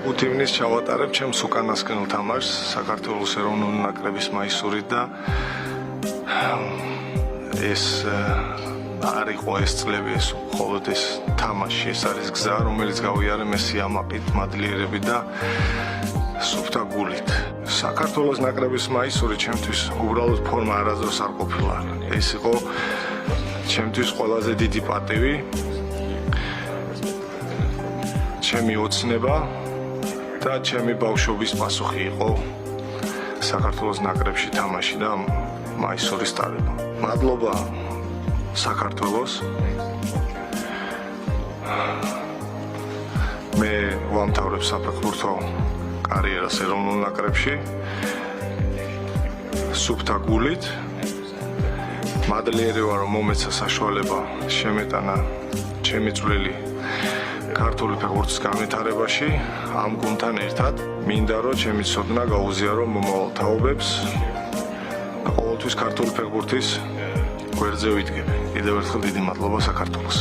5 ივნის ჩავატარებ ჩემს უკანასკნელ თამაშს საქართველოს ეროვნული ნაკრების მაისურით და ეს არ იყო ეს წლები, ეს მხოლოდ ეს თამაში, ეს არის გზა, რომელიც გავიარე მე სიამაყით, მადლიერებით და სუფთა გულით. საქართველოს ნაკრების მაისური ჩემთვის უბრალოდ ფორმა არასდროს არ ყოფილა. ეს იყო ჩემთვის ყველაზე დიდი პატივი. ჩემი ოცნება და ჩემი ბავშვობის პასუხი იყო საქართველოს ნაკრებში თამაში და მაისურის ტარება. მადლობა საქართველოს. მე ვამთავრებ საფეხბურთო კარიერას ეროვნულ ნაკრებში სუფთა გულით. მადლიერი ვარ, რომ მომეცა საშუალება შემეტანა ჩემი წვლილი ქართული ფეხბურთის განვითარებაში. ამ გუნდთან ერთად მინდა რომ ჩემი ცოდნა გაუზიარო მომავალ თაობებს და ყოველთვის ქართული ფეხბურთის გვერდზე ვიდგები. კიდევ ერთხელ დიდი მადლობა საქართველოს.